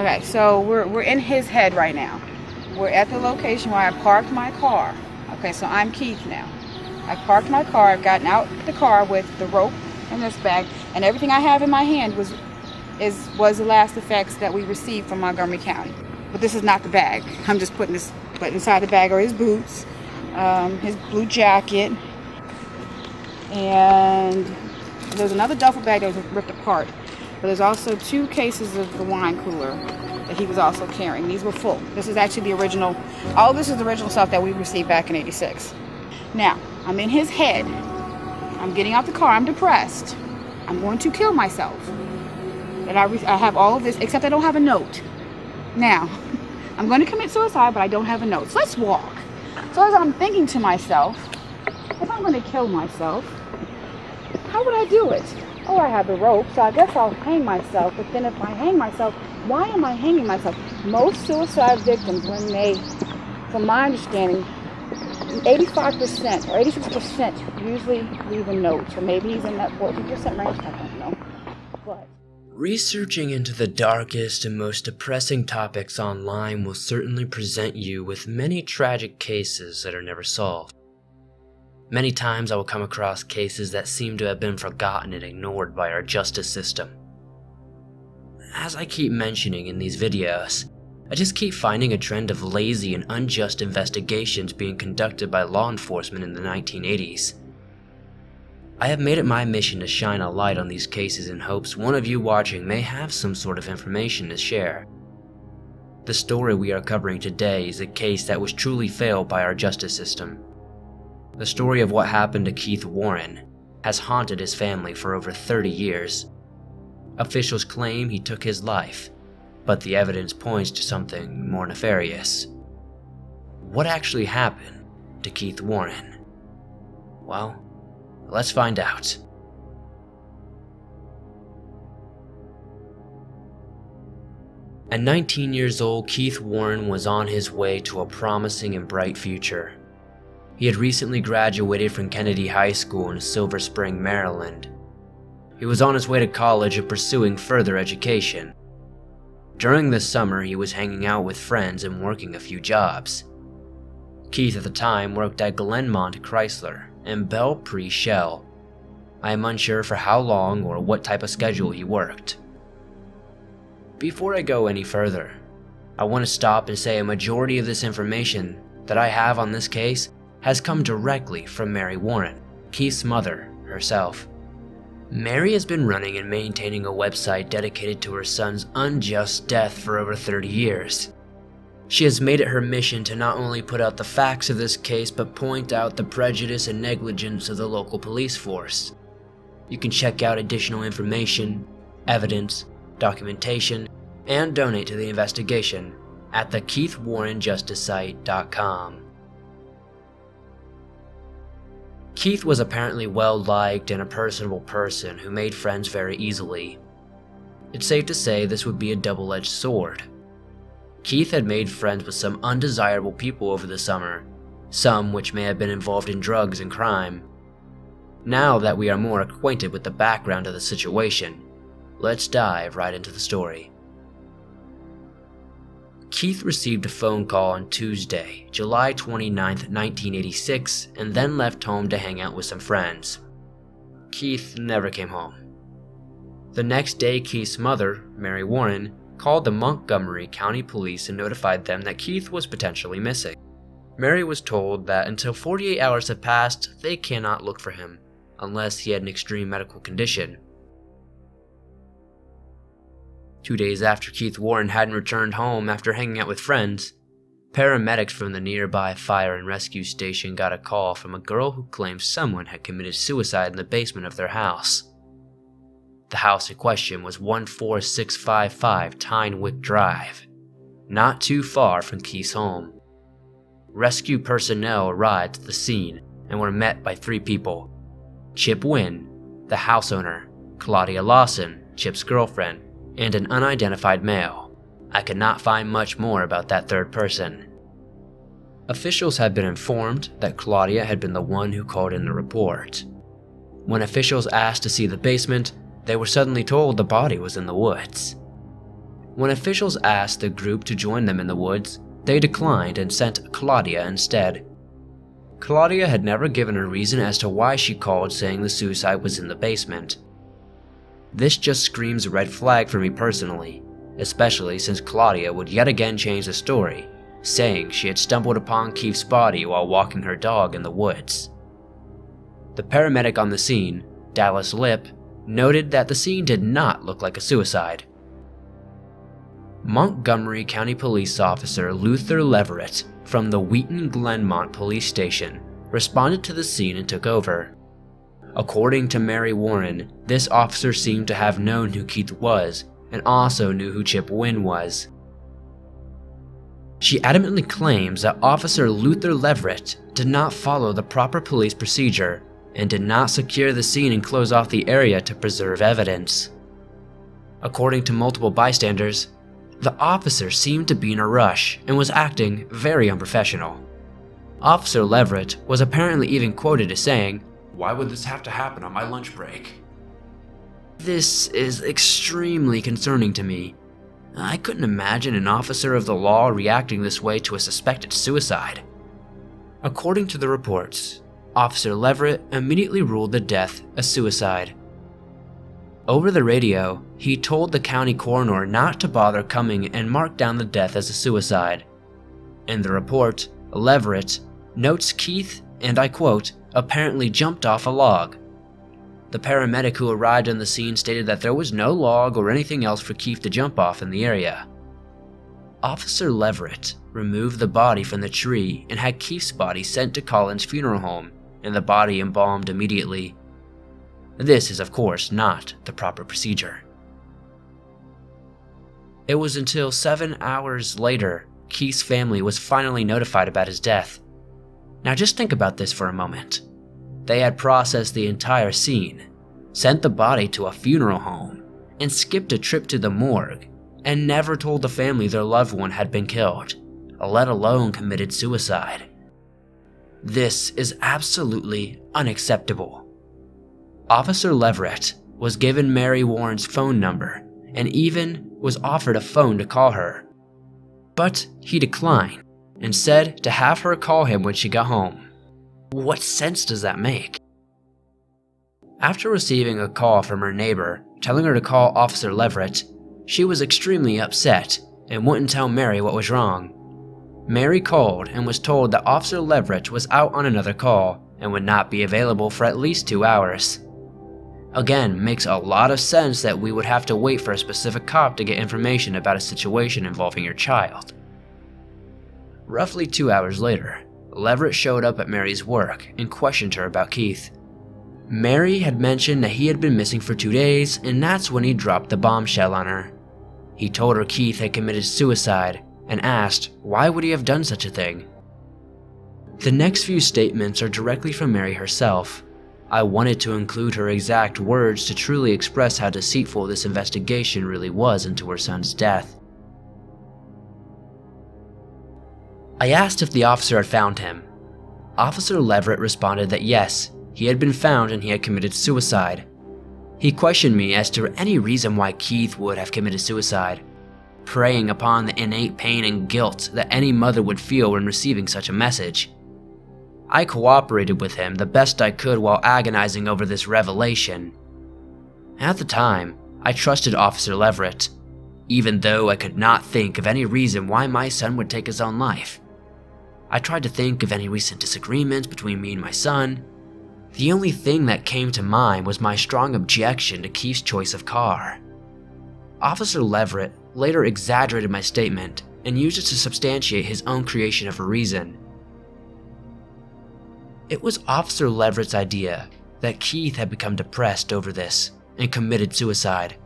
Okay, so we're in his head right now. We're at the location where I parked my car. Okay, so I'm Keith now. I parked my car. I've gotten out the car with the rope and this bag, and everything I have in my hand was the last effects that we received from Montgomery County. But this is not the bag. I'm just putting this. But inside the bag are his boots, his blue jacket, and there's another duffel bag that was ripped apart. But there's also 2 cases of the wine cooler that he was also carrying. These were full. This is actually the original. All this is the original stuff that we received back in '86. Now, I'm in his head. I'm getting out the car. I'm depressed. I'm going to kill myself. And I have all of this, except I don't have a note. Now, I'm going to commit suicide, but I don't have a note. So let's walk. So as I'm thinking to myself, if I'm going to kill myself, how would I do it? Oh, I have the rope, so I guess I'll hang myself. But then if I hang myself, why am I hanging myself? Most suicide victims, when they, from my understanding, 85% or 86% usually leave a note. Or maybe he's in that 40% range, I don't know. But researching into the darkest and most depressing topics online will certainly present you with many tragic cases that are never solved. Many times I will come across cases that seem to have been forgotten and ignored by our justice system. As I keep mentioning in these videos, I just keep finding a trend of lazy and unjust investigations being conducted by law enforcement in the 1980s. I have made it my mission to shine a light on these cases in hopes one of you watching may have some sort of information to share. The story we are covering today is a case that was truly failed by our justice system. The story of what happened to Keith Warren has haunted his family for over 30 years. Officials claim he took his life, but the evidence points to something more nefarious. What actually happened to Keith Warren? Well, let's find out. At 19 years old, Keith Warren was on his way to a promising and bright future. He had recently graduated from Kennedy High School in Silver Spring, Maryland. He was on his way to college and pursuing further education. During the summer, he was hanging out with friends and working a few jobs. Keith at the time worked at Glenmont Chrysler and Bell Pre-Shell. I am unsure for how long or what type of schedule he worked. Before I go any further, I want to stop and say a majority of this information that I have on this case has come directly from Mary Warren, Keith's mother herself. Mary has been running and maintaining a website dedicated to her son's unjust death for over 30 years. She has made it her mission to not only put out the facts of this case, but point out the prejudice and negligence of the local police force. You can check out additional information, evidence, documentation, and donate to the investigation at the KeithWarrenJusticeSite.com. Keith was apparently well-liked and a personable person who made friends very easily. It's safe to say this would be a double-edged sword. Keith had made friends with some undesirable people over the summer, some which may have been involved in drugs and crime. Now that we are more acquainted with the background of the situation, let's dive right into the story. Keith received a phone call on Tuesday, July 29, 1986, and then left home to hang out with some friends. Keith never came home. The next day, Keith's mother, Mary Warren, called the Montgomery County Police and notified them that Keith was potentially missing. Mary was told that until 48 hours have passed, they cannot look for him, unless he had an extreme medical condition. 2 days after Keith Warren hadn't returned home after hanging out with friends, paramedics from the nearby fire and rescue station got a call from a girl who claimed someone had committed suicide in the basement of their house. The house in question was 14655 Tynewick Drive, not too far from Keith's home. Rescue personnel arrived at the scene and were met by 3 people: Chip Wynn, the house owner, Claudia Lawson, Chip's girlfriend, and an unidentified male. I could not find much more about that third person. Officials had been informed that Claudia had been the one who called in the report. When officials asked to see the basement, they were suddenly told the body was in the woods. When officials asked the group to join them in the woods, they declined and sent Claudia instead. Claudia had never given a reason as to why she called, saying the suicide was in the basement. This just screams a red flag for me personally, especially since Claudia would yet again change the story, saying she had stumbled upon Keith's body while walking her dog in the woods. The paramedic on the scene, Dallas Lip, noted that the scene did not look like a suicide. Montgomery County Police Officer Luther Leverett from the Wheaton Glenmont Police Station responded to the scene and took over. According to Mary Warren, this officer seemed to have known who Keith was and also knew who Chip Wynn was. She adamantly claims that Officer Luther Leverett did not follow the proper police procedure and did not secure the scene and close off the area to preserve evidence. According to multiple bystanders, the officer seemed to be in a rush and was acting very unprofessional. Officer Leverett was apparently even quoted as saying, "Why would this have to happen on my lunch break?" This is extremely concerning to me. I couldn't imagine an officer of the law reacting this way to a suspected suicide. According to the reports, Officer Leverett immediately ruled the death a suicide. Over the radio, he told the county coroner not to bother coming and marked down the death as a suicide. In the report, Leverett notes Keith, and I quote, apparently jumped off a log. The paramedic who arrived on the scene stated that there was no log or anything else for Keith to jump off in the area. Officer Leverett removed the body from the tree and had Keith's body sent to Collins Funeral Home and the body embalmed immediately. This is of course not the proper procedure. It was until 7 hours later Keith's family was finally notified about his death. Now just think about this for a moment. They had processed the entire scene, sent the body to a funeral home, and skipped a trip to the morgue, and never told the family their loved one had been killed, let alone committed suicide. This is absolutely unacceptable. Officer Leverett was given Mary Warren's phone number and even was offered a phone to call her. But he declined and said to have her call him when she got home. What sense does that make? After receiving a call from her neighbor telling her to call Officer Leverett, she was extremely upset and wouldn't tell Mary what was wrong. Mary called and was told that Officer Leverett was out on another call and would not be available for at least 2 hours. Again, makes a lot of sense that we would have to wait for a specific cop to get information about a situation involving your child. Roughly 2 hours later, Leverett showed up at Mary's work and questioned her about Keith. Mary had mentioned that he had been missing for 2 days, and that's when he dropped the bombshell on her. He told her Keith had committed suicide and asked why would he have done such a thing. The next few statements are directly from Mary herself. I wanted to include her exact words to truly express how deceitful this investigation really was into her son's death. I asked if the officer had found him. Officer Leverett responded that yes, he had been found and he had committed suicide. He questioned me as to any reason why Keith would have committed suicide, preying upon the innate pain and guilt that any mother would feel when receiving such a message. I cooperated with him the best I could while agonizing over this revelation. At the time, I trusted Officer Leverett, even though I could not think of any reason why my son would take his own life. I tried to think of any recent disagreements between me and my son. The only thing that came to mind was my strong objection to Keith's choice of car. Officer Leverett later exaggerated my statement and used it to substantiate his own creation of a reason. It was Officer Leverett's idea that Keith had become depressed over this and committed suicide.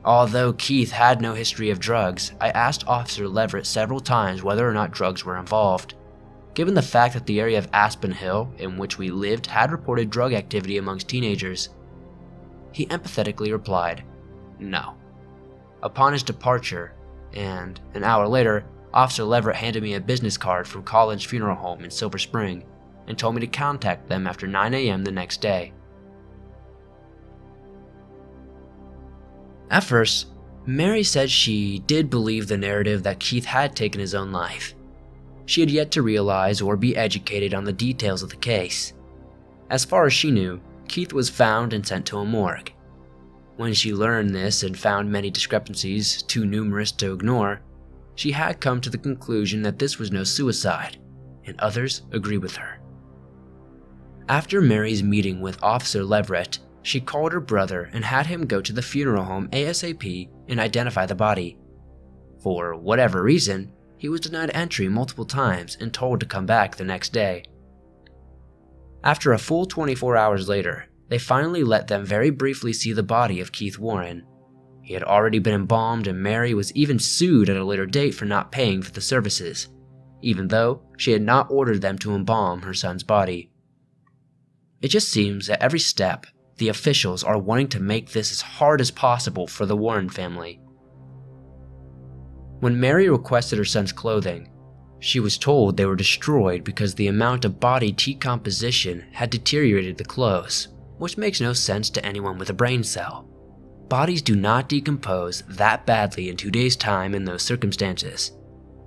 Although Keith had no history of drugs, I asked Officer Leverett several times whether or not drugs were involved. Given the fact that the area of Aspen Hill in which we lived had reported drug activity amongst teenagers, he empathetically replied, no. Upon his departure, and an hour later, Officer Leverett handed me a business card from Collins Funeral Home in Silver Spring and told me to contact them after 9 a.m. the next day. At first, Mary said she did believe the narrative that Keith had taken his own life. She had yet to realize or be educated on the details of the case. As far as she knew, Keith was found and sent to a morgue. When she learned this and found many discrepancies too numerous to ignore, she had come to the conclusion that this was no suicide, and others agree with her. After Mary's meeting with Officer Leverett, she called her brother and had him go to the funeral home ASAP and identify the body. For whatever reason, he was denied entry multiple times and told to come back the next day. After a full 24 hours later, they finally let them very briefly see the body of Keith Warren. He had already been embalmed, and Mary was even sued at a later date for not paying for the services, even though she had not ordered them to embalm her son's body. It just seems at every step, the officials are wanting to make this as hard as possible for the Warren family. When Mary requested her son's clothing, she was told they were destroyed because the amount of body decomposition had deteriorated the clothes, which makes no sense to anyone with a brain cell. Bodies do not decompose that badly in 2 days' time in those circumstances.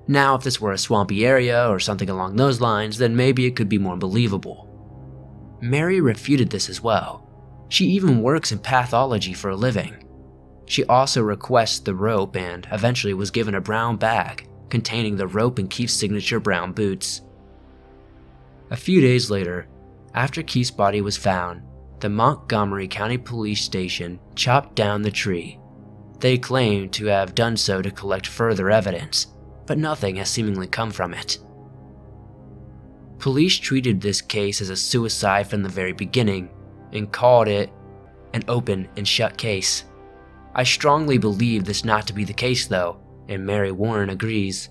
Now, if this were a swampy area or something along those lines, then maybe it could be more believable. Mary refuted this as well. She even works in pathology for a living. She also requests the rope and eventually was given a brown bag containing the rope and Keith's signature brown boots. A few days later, after Keith's body was found, the Montgomery County Police Station chopped down the tree. They claimed to have done so to collect further evidence, but nothing has seemingly come from it. Police treated this case as a suicide from the very beginning and called it an open and shut case. I strongly believe this not to be the case though, and Mary Warren agrees.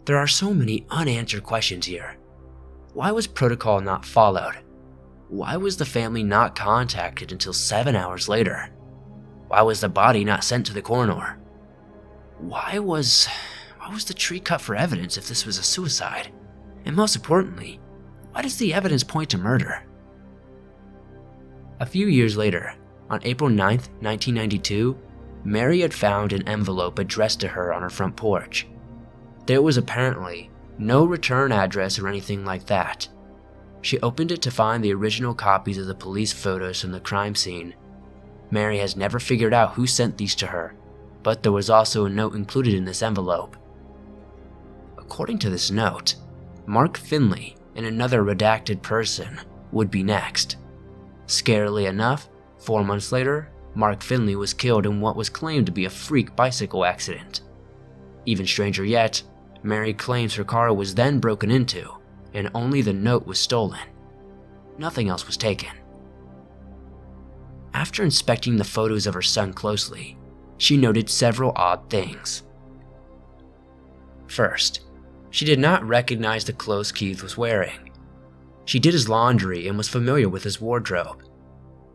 There are so many unanswered questions here. Why was protocol not followed? Why was the family not contacted until 7 hours later? Why was the body not sent to the coroner? Why was the tree cut for evidence if this was a suicide? And most importantly, why does the evidence point to murder? A few years later, on April 9, 1992, Mary had found an envelope addressed to her on her front porch. There was apparently no return address or anything like that. She opened it to find the original copies of the police photos from the crime scene. Mary has never figured out who sent these to her, but there was also a note included in this envelope. According to this note, Mark Finley and another redacted person would be next. Scarily enough, 4 months later, Mark Finley was killed in what was claimed to be a freak bicycle accident. Even stranger yet, Mary claims her car was then broken into, and only the note was stolen. Nothing else was taken. After inspecting the photos of her son closely, she noted several odd things. First, she did not recognize the clothes Keith was wearing. She did his laundry and was familiar with his wardrobe.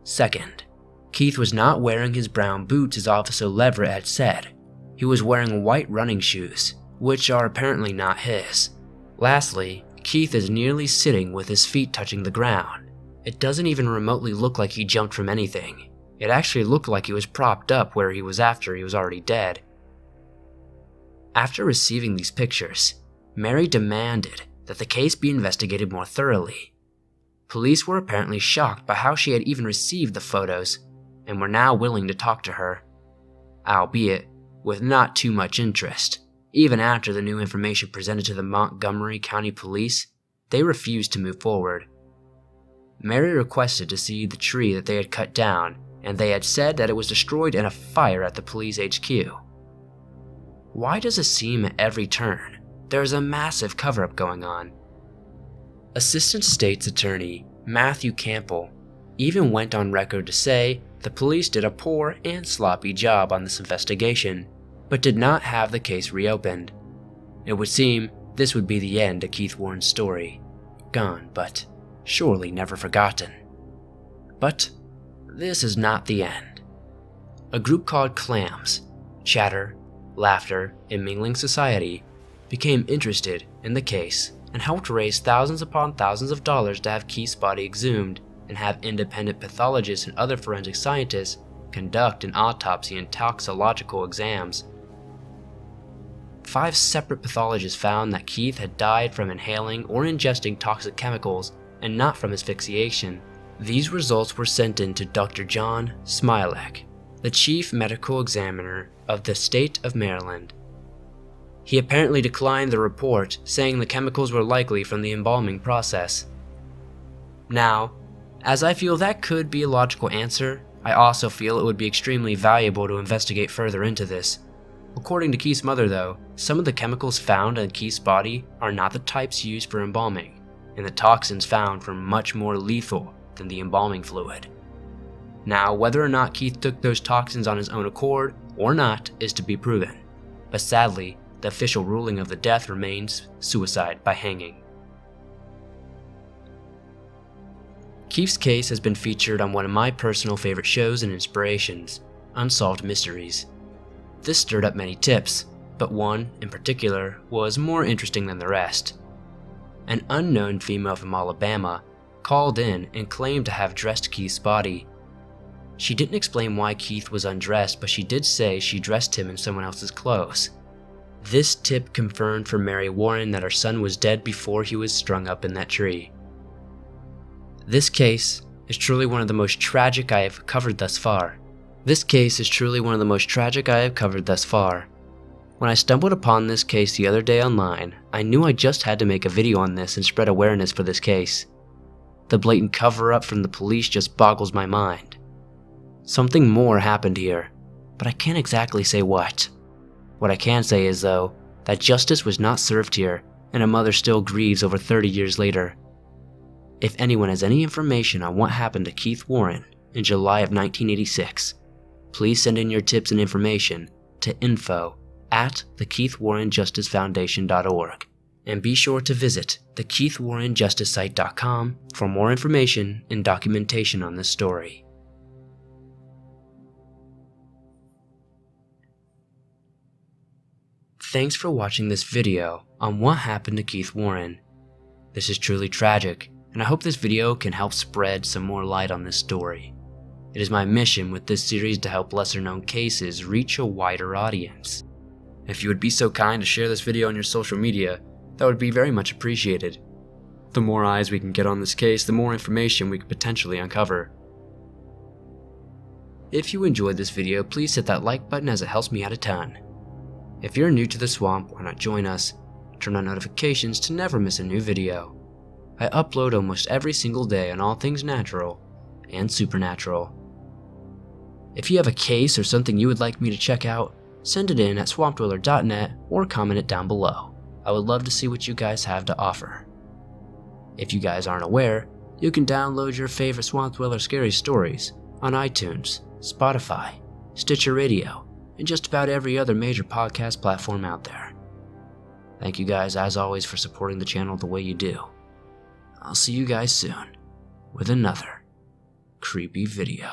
Second, Keith was not wearing his brown boots as Officer Leverett had said. He was wearing white running shoes, which are apparently not his. Lastly, Keith is nearly sitting with his feet touching the ground. It doesn't even remotely look like he jumped from anything. It actually looked like he was propped up where he was after he was already dead. After receiving these pictures, Mary demanded that the case be investigated more thoroughly. Police were apparently shocked by how she had even received the photos and were now willing to talk to her, albeit with not too much interest. Even after the new information presented to the Montgomery County Police, they refused to move forward. Mary requested to see the tree that they had cut down, and they had said that it was destroyed in a fire at the police HQ. Why does it seem at every turn there is a massive cover-up going on? Assistant State's Attorney Matthew Campbell even went on record to say the police did a poor and sloppy job on this investigation, but did not have the case reopened. It would seem this would be the end of Keith Warren's story. Gone, but surely never forgotten. But this is not the end. A group called Clams, Chatter, Laughter, and Mingling Society became interested in the case and helped raise thousands upon thousands of dollars to have Keith's body exhumed and have independent pathologists and other forensic scientists conduct an autopsy and toxicological exams. 5 separate pathologists found that Keith had died from inhaling or ingesting toxic chemicals and not from asphyxiation. These results were sent in to Dr. John Smilek, the chief medical examiner of the state of Maryland. He apparently declined the report, saying the chemicals were likely from the embalming process. Now, as I feel that could be a logical answer, I also feel it would be extremely valuable to investigate further into this. According to Keith's mother though, some of the chemicals found in Keith's body are not the types used for embalming, and the toxins found were much more lethal than the embalming fluid. Now, whether or not Keith took those toxins on his own accord or not is to be proven, but sadly, the official ruling of the death remains suicide by hanging. Keith's case has been featured on one of my personal favorite shows and inspirations, Unsolved Mysteries. This stirred up many tips, but one, in particular, was more interesting than the rest. An unknown female from Alabama called in and claimed to have dressed Keith's body. She didn't explain why Keith was undressed, but she did say she dressed him in someone else's clothes. This tip confirmed for Mary Warren that her son was dead before he was strung up in that tree. This case is truly one of the most tragic I have covered thus far. When I stumbled upon this case the other day online, I knew I just had to make a video on this and spread awareness for this case. The blatant cover-up from the police just boggles my mind. Something more happened here, but I can't exactly say what. What I can say is, though, that justice was not served here, and a mother still grieves over 30 years later. If anyone has any information on what happened to Keith Warren in July of 1986, please send in your tips and information to info@thekeithwarrenjusticefoundation.org, and be sure to visit thekeithwarrenjusticesite.com for more information and documentation on this story. Thanks for watching this video on what happened to Keith Warren. This is truly tragic, and I hope this video can help spread some more light on this story. It is my mission with this series to help lesser known cases reach a wider audience. If you would be so kind to share this video on your social media, that would be very much appreciated. The more eyes we can get on this case, the more information we could potentially uncover. If you enjoyed this video, please hit that like button as it helps me out a ton. If you're new to the swamp, why not join us? Turn on notifications to never miss a new video. I upload almost every single day on all things natural and supernatural. If you have a case or something you would like me to check out, send it in at swampdweller.net or comment it down below. I would love to see what you guys have to offer. If you guys aren't aware, you can download your favorite Swamp Dweller scary stories on iTunes, Spotify, Stitcher Radio, and just about every other major podcast platform out there. Thank you guys as always for supporting the channel the way you do. I'll see you guys soon with another creepy video.